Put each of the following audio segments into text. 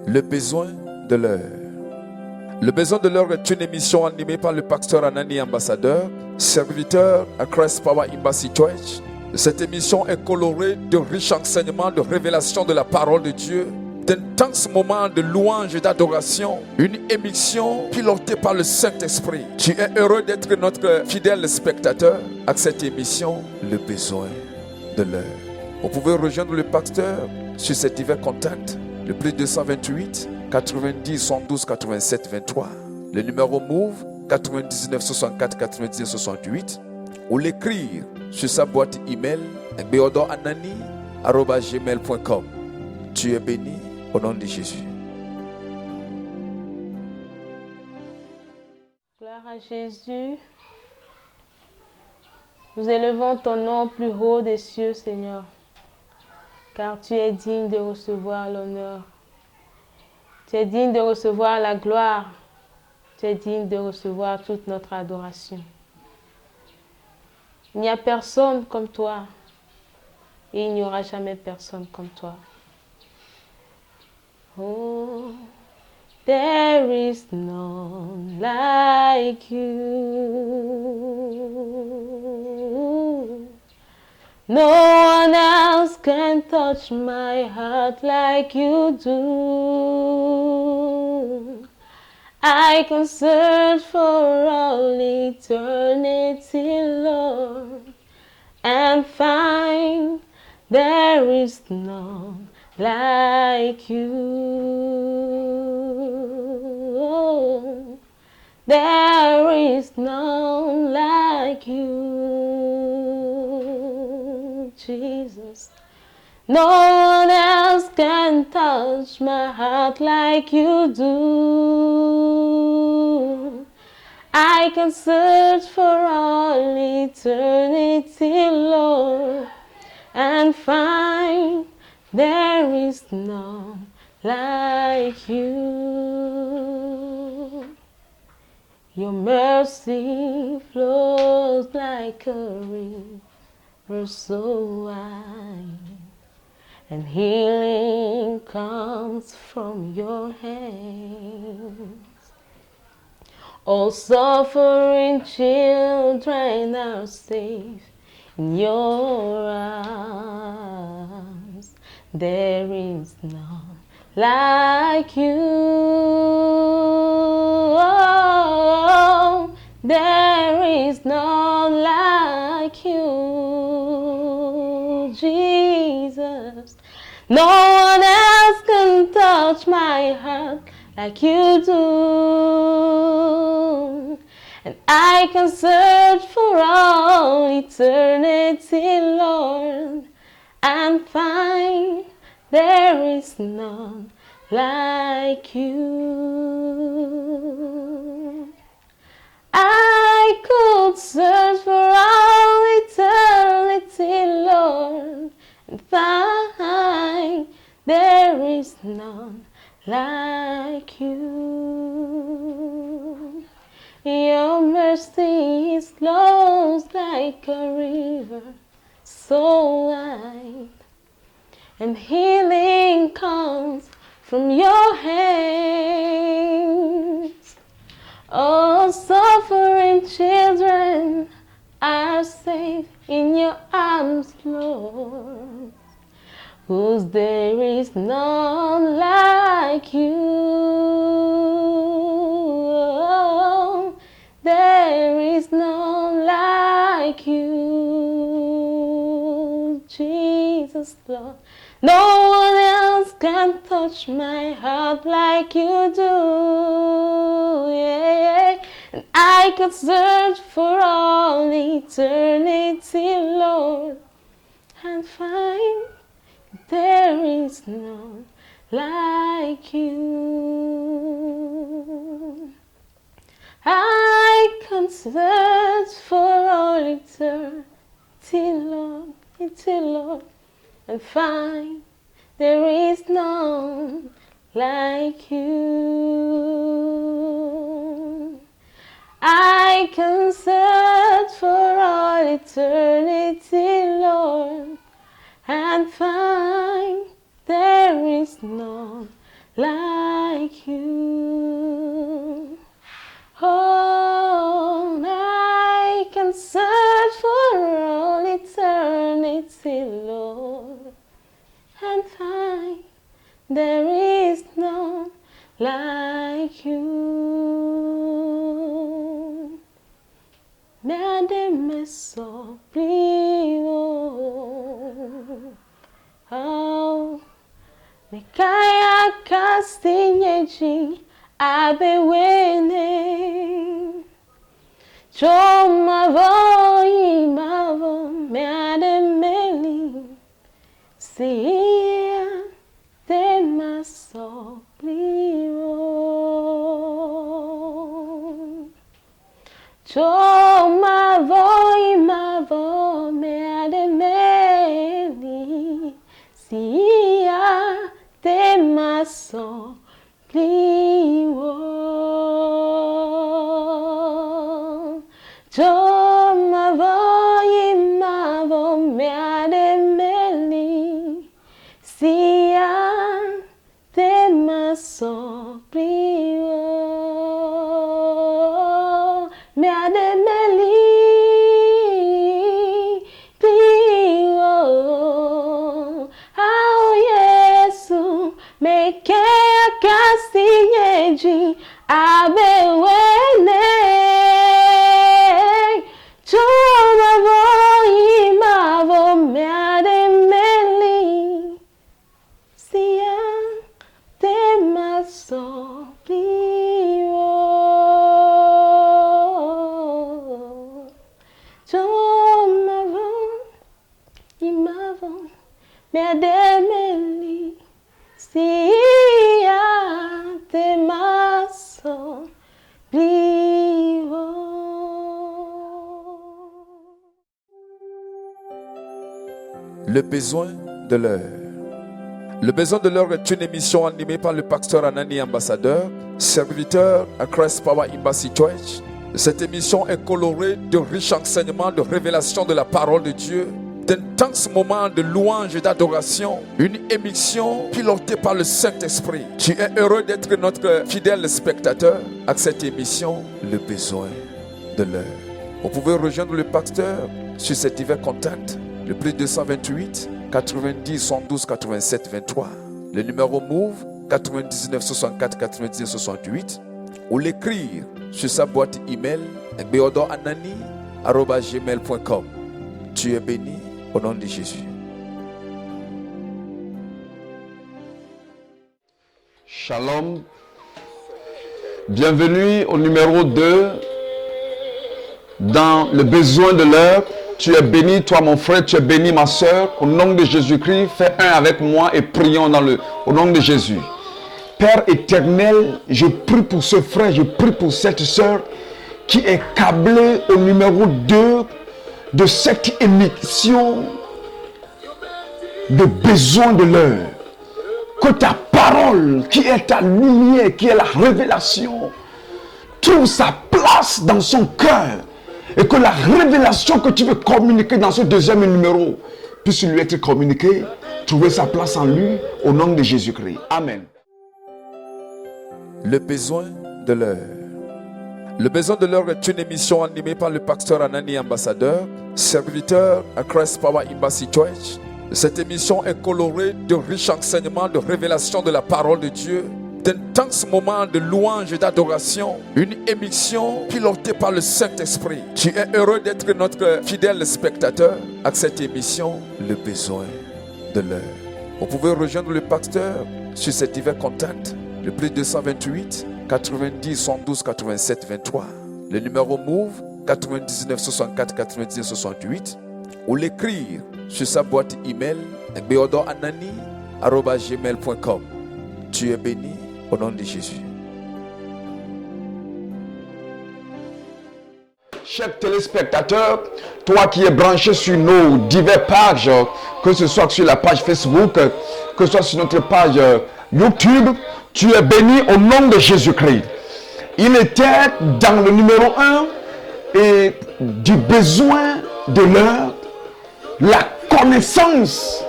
Le besoin de l'heure. Le besoin de l'heure est une émission animée par le pasteur Anani Ambassadeur, serviteur à Christ Power Embassy Church. Cette émission est colorée de riches enseignements, de révélations de la parole de Dieu, d'intenses moments de louange et d'adoration. Une émission pilotée par le Saint-Esprit. Tu es heureux d'être notre fidèle spectateur à cette émission, Le besoin de l'heure. Vous pouvez rejoindre le pasteur sur ces divers contacts. Le plus 228 90 112 87 23. Le numéro Move 99 64 99 68. Ou l'écrire sur sa boîte email beodoranani@gmail.com. Tu es béni au nom de Jésus. Gloire à Jésus. Nous élevons ton nom plus haut des cieux, Seigneur, car tu es digne de recevoir l'honneur. Tu es digne de recevoir la gloire. Tu es digne de recevoir toute notre adoration. Il n'y a personne comme toi et il n'y aura jamais personne comme toi. Oh, there is none like you. No one else can touch my heart like you do. I can search for all eternity, Lord, and find there is none like you. There is none like you, Jesus. No one else can touch my heart like you do. I can search for all eternity, Lord, and find there is none like you. Your mercy flows like a river so wide, and healing comes from your hands. All suffering children are safe in your arms. There is none like you. Oh, there is none like you, Jesus. No one else can touch my heart like you do. And I can search for all eternity, Lord, and find there is none like you. I could search for all eternity, Lord, and find there is none like you. Your mercy flows like a river so wide, and healing comes from your hands. All suffering children are safe in your arms, Lord, 'cause there is none like you. There is none like you, Jesus, Lord. No one else can touch my heart like you do. Yeah. And I could search for all eternity, Lord, and find there is none like you. I can search for all eternity, Lord, and find there is none like you. I can search for all eternity, Lord, and find there is none like like you. Oh, I can search for all eternity, Lord, and find there is none like you. Madame oh, me kaya kastinyeji abe wene. Choma voi mavo madame sia te maso Choma voi mavo madame sia te maso Choma voi mavo madame sia te maso abe wene chuma voi mavo mademeli sia te maso chuma voi mavo mademeli sia te maso Le besoin de l'heure. Le besoin de l'heure est une émission animée par le pasteur Anani Ambassadeur, serviteur à Christ Power Embassy Church. Cette émission est colorée de riches enseignements, de révélations de la parole de Dieu, d'intenses moments de louange et d'adoration, une émission pilotée par le Saint-Esprit. Tu es heureux d'être notre fidèle spectateur à cette émission, Le besoin de l'heure. Vous pouvez rejoindre le pasteur sur ses divers contacts, le plus 228 90 112 87 23, le numéro Move 99 64 99 68, ou l'écrire sur sa boîte email beodoranani@gmail.com. Tu es béni au nom de Jésus. Shalom. Bienvenue au numéro 2 dans le besoin de l'heure. Tu es béni, toi mon frère, tu es béni ma soeur. Au nom de Jésus-Christ, fais un avec moi et prions au nom de Jésus. Père éternel, je prie pour ce frère, je prie pour cette soeur qui est câblée au numéro 2 de cette émission de besoin de l'heure. Que ta parole, qui est ta lumière, qui est la révélation, trouve sa place dans son cœur. Et que la révélation que tu veux communiquer dans ce deuxième numéro puisse lui être communiquée, trouver sa place en lui, au nom de Jésus-Christ. Amen. Le besoin de l'heure. Le besoin de l'heure est une émission animée par le pasteur Anani Ambassadeur, serviteur à Christ Power Embassy Church. Cette émission est colorée de riches enseignements, de révélations de la parole de Dieu, d'intenses moments de louange et d'adoration, une émission pilotée par le Saint-Esprit. Tu es heureux d'être notre fidèle spectateur à cette émission, Le besoin de l'heure. Vous pouvez rejoindre le pasteur sur ses divers contacts, le plus 228 90 112 87 23, le numéro Move 99 64 99 68, ou l'écrire sur sa boîte email beodoranani@gmail.com. Tu es béni au nom de Jésus. Chers téléspectateurs, toi qui es branché sur nos diverses pages, que ce soit sur la page Facebook, que ce soit sur notre page YouTube, tu es béni au nom de Jésus-Christ. Il était dans le numéro 1 et du besoin de l'heure, la connaissance,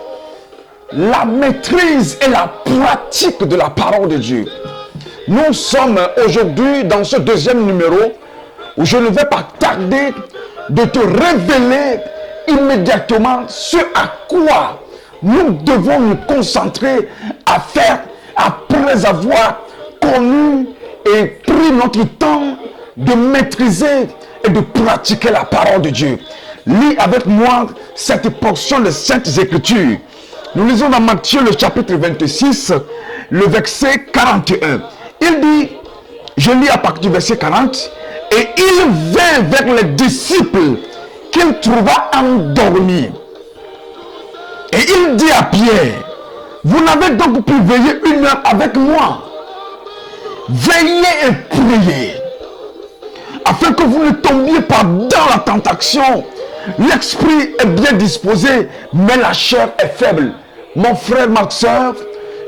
la maîtrise et la pratique de la parole de Dieu. Nous sommes aujourd'hui dans ce deuxième numéro où je ne vais pas tarder de te révéler immédiatement ce à quoi nous devons nous concentrer à faire après avoir connu et pris notre temps de maîtriser et de pratiquer la parole de Dieu. Lis avec moi cette portion de Saintes Écritures. Nous lisons dans Matthieu le chapitre 26, le verset 41. Il dit, je lis à partir du verset 40, et il vint vers les disciples qu'il trouva endormis. Et il dit à Pierre, vous n'avez donc pu veiller 1 heure avec moi. Veillez et priez, afin que vous ne tombiez pas dans la tentation. L'esprit est bien disposé, mais la chair est faible. Mon frère, ma soeur,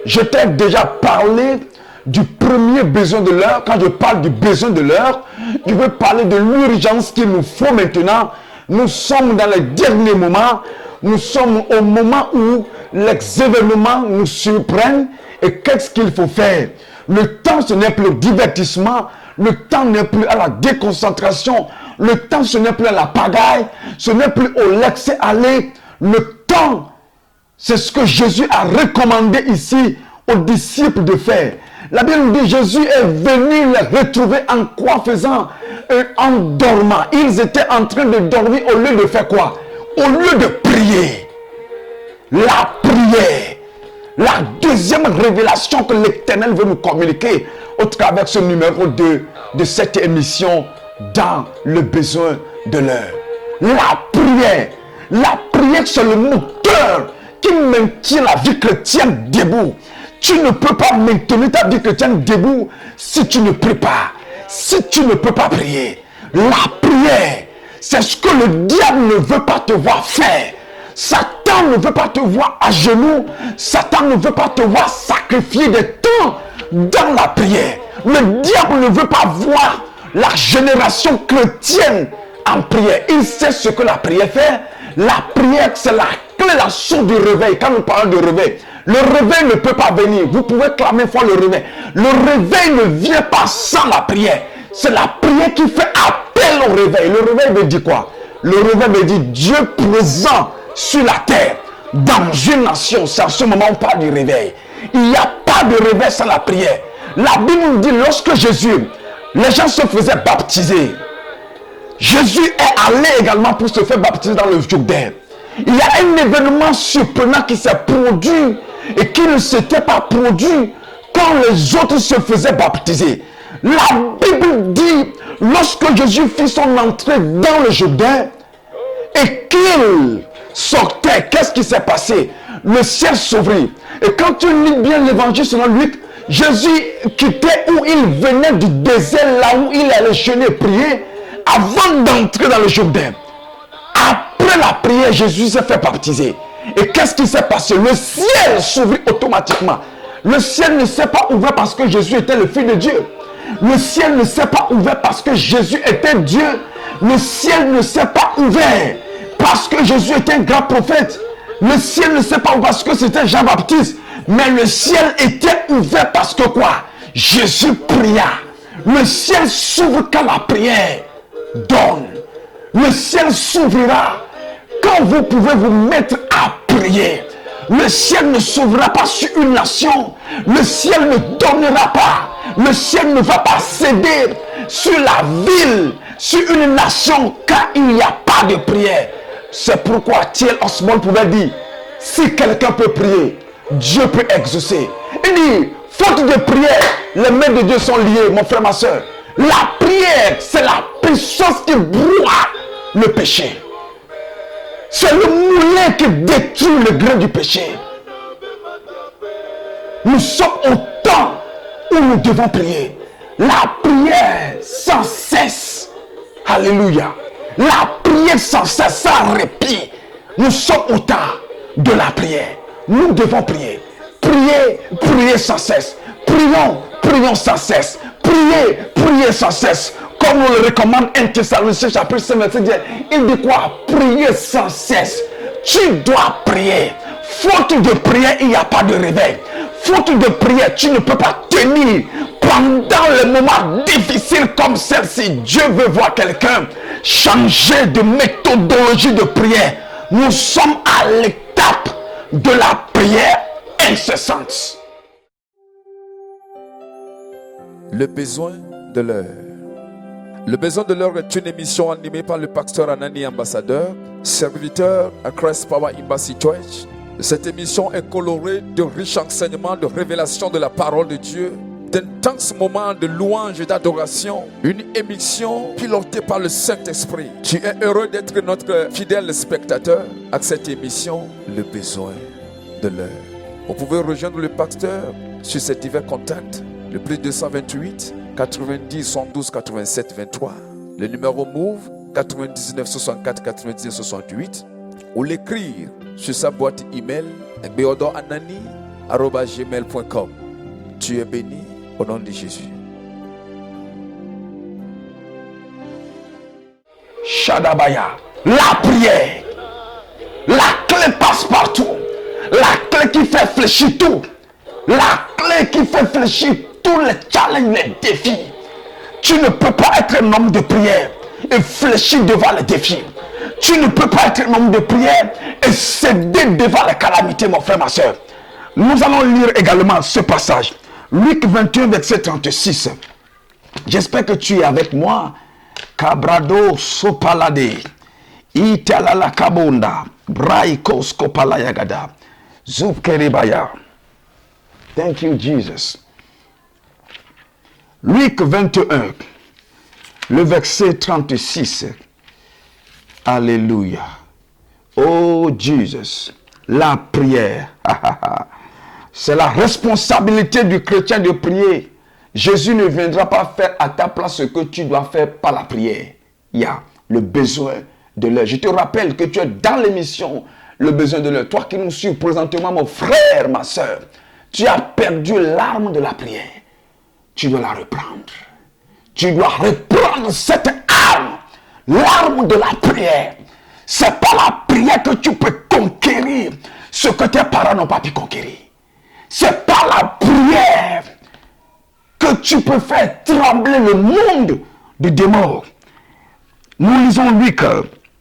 je t'ai déjà parlé du premier besoin de l'heure. Quand je parle du besoin de l'heure, je veux parler de l'urgence qu'il nous faut maintenant. Nous sommes dans les derniers moments. Nous sommes au moment où les événements nous surprennent. Et qu'est-ce qu'il faut faire? Le temps, ce n'est plus le divertissement. Le temps n'est plus à la déconcentration. Le temps, ce n'est plus à la pagaille. Ce n'est plus au laisser-aller. Le temps, c'est ce que Jésus a recommandé ici aux disciples de faire. La Bible dit, Jésus est venu les retrouver en quoi faisant? En dormant. Ils étaient en train de dormir au lieu de faire quoi? Au lieu de prier. La prière. La deuxième révélation que l'Éternel veut nous communiquer au travers de ce numéro 2 de cette émission dans le besoin de l'heure. La prière. La prière, c'est le moteur qui maintient la vie chrétienne debout. Tu ne peux pas maintenir ta vie chrétienne debout si tu ne pries pas. Si tu ne peux pas prier. La prière, c'est ce que le diable ne veut pas te voir faire. Satan ne veut pas te voir à genoux. Satan ne veut pas te voir sacrifier des temps dans la prière. Le diable ne veut pas voir la génération chrétienne en prière. Il sait ce que la prière fait. La prière, c'est la clé, la source du réveil. Quand nous parlons de réveil, le réveil ne peut pas venir. Vous pouvez clamer fort le réveil. Le réveil ne vient pas sans la prière. C'est la prière qui fait appel au réveil. Le réveil veut dire quoi? Le réveil veut dire Dieu présent sur la terre, dans une nation. C'est à ce moment où on parle du réveil. Il n'y a pas de réveil sans la prière. La Bible nous dit, lorsque Jésus, les gens se faisaient baptiser, Jésus est allé également pour se faire baptiser dans le Jourdain. Il y a un événement surprenant qui s'est produit et qui ne s'était pas produit quand les autres se faisaient baptiser. La Bible dit, lorsque Jésus fit son entrée dans le Jourdain et qu'il sortait, qu'est-ce qui s'est passé? Le ciel s'ouvrit. Et quand tu lis bien l'évangile selon Luc, Jésus quittait où il venait du désert, là où il allait jeûner et prier, avant d'entrer dans le Jourdain. Après la prière, Jésus s'est fait baptiser. Et qu'est-ce qui s'est passé? Le ciel s'ouvrit automatiquement. Le ciel ne s'est pas ouvert parce que Jésus était le Fils de Dieu. Le ciel ne s'est pas ouvert parce que Jésus était Dieu. Le ciel ne s'est pas ouvert parce que Jésus était un grand prophète. Le ciel ne s'est pas ouvert parce que c'était Jean-Baptiste. Mais le ciel était ouvert parce que quoi? Jésus pria. Le ciel s'ouvre quand la prière donne. Le ciel s'ouvrira quand vous pouvez vous mettre à prier. Le ciel ne s'ouvrira pas sur une nation. Le ciel ne donnera pas. Le ciel ne va pas céder sur la ville, sur une nation, quand il n'y a pas de prière. C'est pourquoi Thiel Osmond pouvait dire, si quelqu'un peut prier, Dieu peut exaucer. Il dit, faute de prière, les mains de Dieu sont liées, mon frère, ma soeur. La prière, c'est la puissance qui broie le péché. C'est le moulin qui détruit le grain du péché. Nous sommes au temps où nous devons prier. La prière sans cesse. Alléluia. La prière sans cesse, sans répit. Nous sommes au temps de la prière. Nous devons prier. Prier, prier sans cesse. Prions, prions sans cesse. Priez, priez sans cesse. Comme on le recommande 1 Thessaloniciens chapitre 5 verset 10. Il dit quoi? Prier sans cesse. Tu dois prier. Faute de prière, il n'y a pas de réveil. Faute de prière, tu ne peux pas tenir. pendant les moments difficiles comme celle-ci, Dieu veut voir quelqu'un changer de méthodologie de prière. Nous sommes à l'étape de la prière incessante. Le besoin de l'heure. Le besoin de l'heure est une émission animée par le pasteur Anani Ambassadeur, serviteur à Christ Power Embassy Church. Cette émission est colorée de riches enseignements, de révélations de la parole de Dieu, d'intenses moments de louange et d'adoration. Une émission pilotée par le Saint-Esprit. Tu es heureux d'être notre fidèle spectateur à cette émission, le besoin de l'heure. Vous pouvez rejoindre le pasteur sur ses divers contacts, le plus 228 90 112 87 23, le numéro Move 99 64 99 68, ou l'écrire sur sa boîte email beodoranani@gmail.com. Tu es béni au nom de Jésus. Shadabaya, la prière, la clé passe partout, la clé qui fait fléchir tout, la clé qui fait fléchir tous les challenges, les défis. Tu ne peux pas être un homme de prière et fléchir devant les défis. Tu ne peux pas être un homme de prière et céder devant les calamités, mon frère, ma soeur. Nous allons lire également ce passage. Luc 21, verset 36. J'espère que tu es avec moi. Cabrado sopalade. Italala kabonda. Braikos kopalayagada. Zupkeribaya. Thank you, Jesus. Luc 21, le verset 36. Alléluia. Oh Jesus, la prière. C'est la responsabilité du chrétien de prier. Jésus ne viendra pas faire à ta place ce que tu dois faire par la prière. Il y a le besoin de l'heure. Je te rappelle que tu es dans l'émission Le besoin de l'heure. Toi qui nous suis présentement, mon frère, ma soeur, tu as perdu l'arme de la prière. Tu dois la reprendre. Tu dois reprendre cette arme, l'arme de la prière. C'est par la prière que tu peux conquérir ce que tes parents n'ont pas pu conquérir. C'est par la prière que tu peux faire trembler le monde de démons. Nous lisons Luc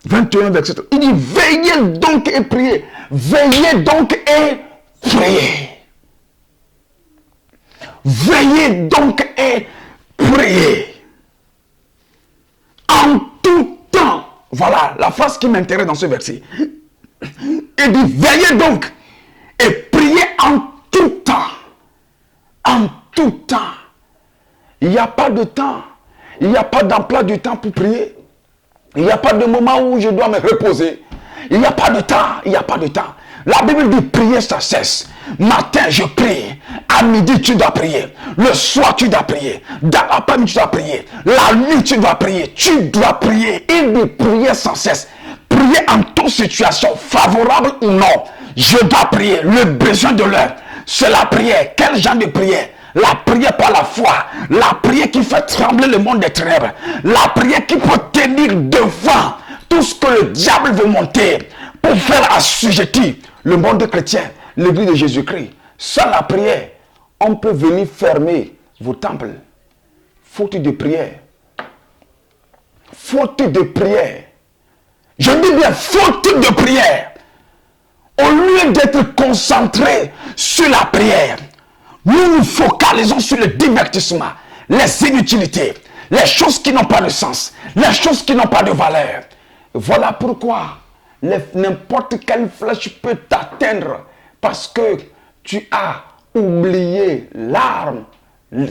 21, verset 3. Il dit, veillez donc et priez. Veillez donc et priez. Veillez donc et priez. En tout temps. Voilà la phrase qui m'intéresse dans ce verset. Il dit, veillez donc et priez en tout temps. En tout temps. Il n'y a pas de temps. Il n'y a pas d'emploi du temps pour prier. Il n'y a pas de moment où je dois me reposer. Il n'y a pas de temps. Il n'y a pas de temps. La Bible dit prier sans cesse. Matin, je prie. À midi, tu dois prier. Le soir, tu dois prier. Dans l'après-midi, tu dois prier. La nuit, tu dois prier. Tu dois prier. Il dit prier sans cesse. Prier en toute situation, favorable ou non. Je dois prier. Le besoin de l'heure, c'est la prière. Quel genre de prière? La prière par la foi. La prière qui fait trembler le monde des ténèbres. La prière qui peut tenir devant tout ce que le diable veut monter pour faire assujettir le monde chrétien, l'église de Jésus-Christ. Sans la prière, on peut venir fermer vos temples. Faute de prière. Faute de prière. Je dis bien faute de prière. Au lieu d'être concentré sur la prière, nous nous focalisons sur le divertissement, les inutilités, les choses qui n'ont pas de sens, les choses qui n'ont pas de valeur. Voilà pourquoi n'importe quelle flèche peut t'atteindre parce que tu as oublié l'arme,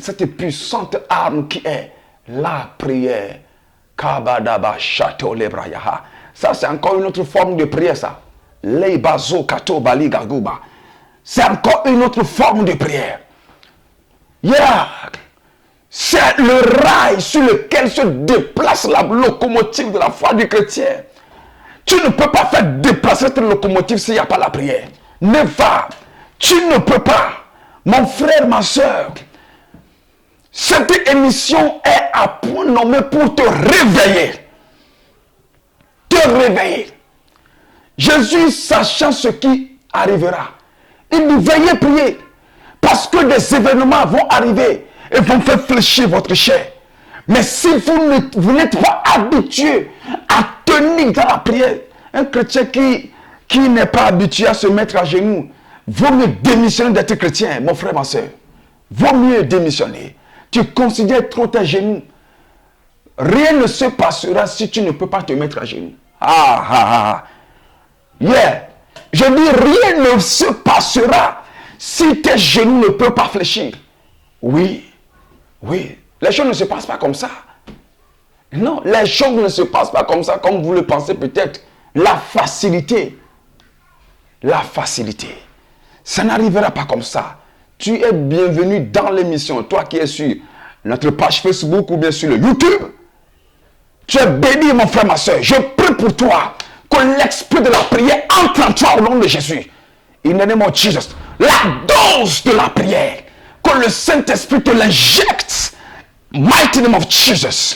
cette puissante arme qui est la prière. Ça, c'est encore une autre forme de prière, ça. C'est encore une autre forme de prière. C'est le rail sur lequel se déplace la locomotive de la foi du chrétien. Tu ne peux pas faire déplacer cette locomotive s'il n'y a pas la prière. Never. Tu ne peux pas. Mon frère, ma soeur, cette émission est à point nommé pour te réveiller. Te réveiller. Jésus, sachant ce qui arrivera, il dit veillez prier. Parce que des événements vont arriver. et vont faire fléchir votre chair. Mais si vous n'êtes pas habitué à tenir dans la prière, un chrétien qui n'est pas habitué à se mettre à genoux, vaut mieux démissionner d'être chrétien, mon frère, ma soeur. Vaut mieux démissionner. Tu considères trop tes genoux. Rien ne se passera si tu ne peux pas te mettre à genoux. Yeah. Je dis, rien ne se passera si tes genoux ne peuvent pas fléchir. Oui. Les choses ne se passent pas comme ça. Non, les choses ne se passent pas comme ça, comme vous le pensez peut-être. La facilité. Ça n'arrivera pas comme ça. Tu es bienvenu dans l'émission. Toi qui es sur notre page Facebook ou bien sur le YouTube. Tu es béni, mon frère, ma soeur. Je prie pour toi que l'esprit de la prière entre en toi au nom de Jésus. In the name of Jesus. La dose de la prière. Que le Saint-Esprit te l'injecte. Mighty name of Jesus.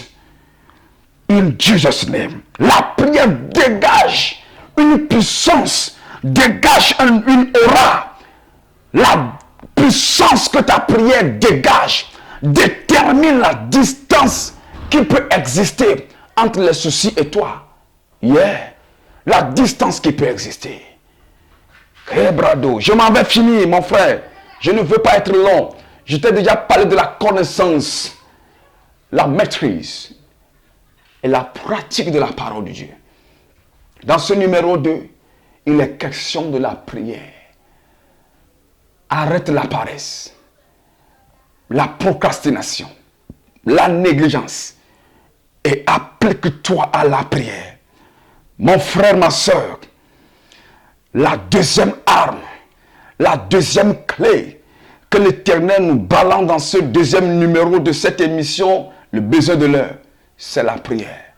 In Jesus' name. La prière dégage une puissance. Dégage une aura. La puissance que ta prière dégage détermine la distance qui peut exister entre les soucis et toi. Yeah. La distance qui peut exister. Hey, brado, je m'en vais finir, mon frère. Je ne veux pas être long. Je t'ai déjà parlé de la connaissance, la maîtrise et la pratique de la parole de Dieu. Dans ce numéro 2, il est question de la prière. Arrête la paresse, la procrastination, la négligence et applique-toi à la prière. Mon frère, ma soeur, la deuxième arme, la deuxième clé que l'Éternel nous balance dans ce deuxième numéro de cette émission, le besoin de l'heure, c'est la prière.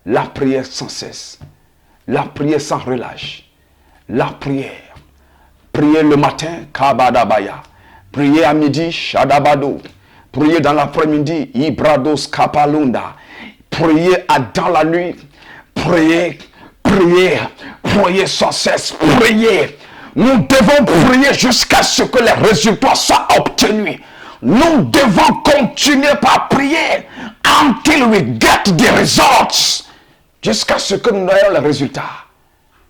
La prière sans cesse, la prière sans relâche, la prière. Priez le matin, Kabadabaya. Priez à midi, Shadabado. Priez dans l'après-midi, Ibrados Kapalunda. Priez dans la nuit. Priez sans cesse. Priez. Nous devons prier jusqu'à ce que les résultats soient obtenus. Nous devons continuer par prier until we get the results. Jusqu'à ce que nous ayons les résultats.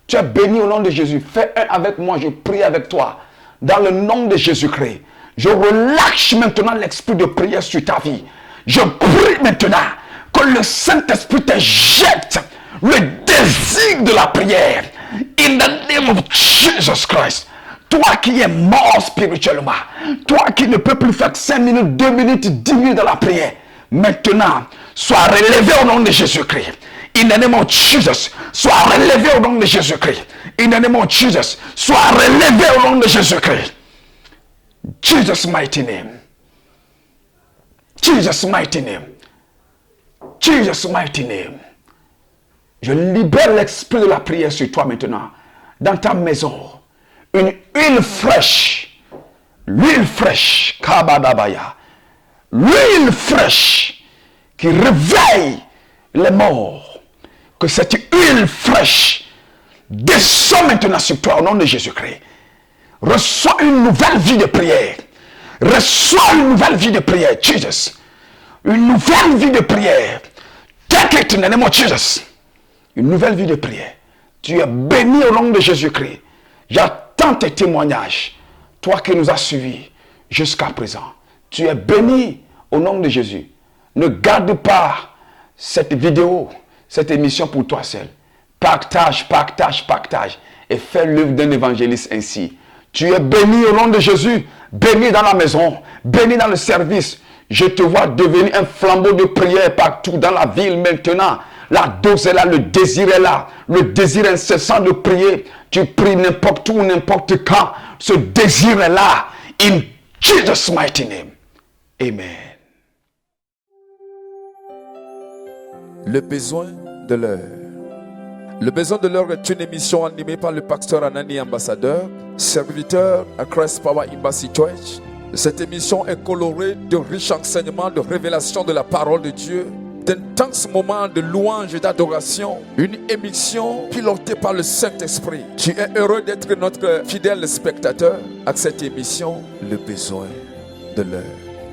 Tu es béni au nom de Jésus. Fais un avec moi, je prie avec toi. Dans le nom de Jésus-Christ. Je relâche maintenant l'esprit de prière sur ta vie. Je prie maintenant que le Saint-Esprit te jette le désir de la prière. In the name of Jesus Christ. Toi qui es mort spirituellement. Toi qui ne peux plus faire 5 minutes, 2 minutes, 10 minutes dans la prière. Maintenant, sois relevé au nom de Jésus-Christ. In the name of Jesus, sois relevé au nom de Jésus-Christ. In the name of Jesus, sois relevé au nom de Jésus-Christ. Jesus' mighty name. Jesus' mighty name. Jesus' mighty name. Je libère l'esprit de la prière sur toi maintenant. Dans ta maison. Une huile fraîche. L'huile fraîche. Kabadabaya. L'huile fraîche qui réveille les morts. Que cette huile fraîche descend maintenant sur toi au nom de Jésus-Christ. Reçois une nouvelle vie de prière. Reçois une nouvelle vie de prière, Jesus. Une nouvelle vie de prière. Take it in the name of Jesus. Une nouvelle vie de prière. Tu es béni au nom de Jésus-Christ. J'attends tes témoignages. Toi qui nous as suivis jusqu'à présent. Tu es béni au nom de Jésus. Ne garde pas cette vidéo, cette émission pour toi seul. Partage. Et fais l'œuvre d'un évangéliste ainsi. Tu es béni au nom de Jésus. Béni dans la maison. Béni dans le service. Je te vois devenir un flambeau de prière partout dans la ville maintenant. La dose est là, le désir est là. Le désir incessant de prier. Tu pries n'importe où, n'importe quand. Ce désir est là. In Jesus' mighty name. Amen. Le besoin de l'heure. Le besoin de l'heure est une émission animée par le pasteur Anani Ambassadeur, serviteur à Christ Power Embassy Church. Cette émission est colorée de riches enseignements, de révélations de la parole de Dieu, d'intenses moments de louange et d'adoration. Une émission pilotée par le Saint-Esprit. Tu es heureux d'être notre fidèle spectateur à cette émission, Le besoin de l'heure.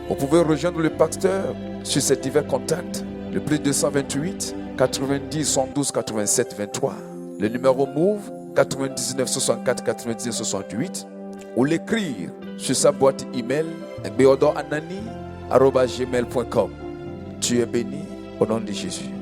Vous pouvez rejoindre le pasteur sur ces divers contacts. Le plus 228 90 112 87 23. Le numéro Move 99 64 99 68. Ou l'écrire sur sa boîte email beodoranani@gmail.com. Tu es béni au nom de Jésus.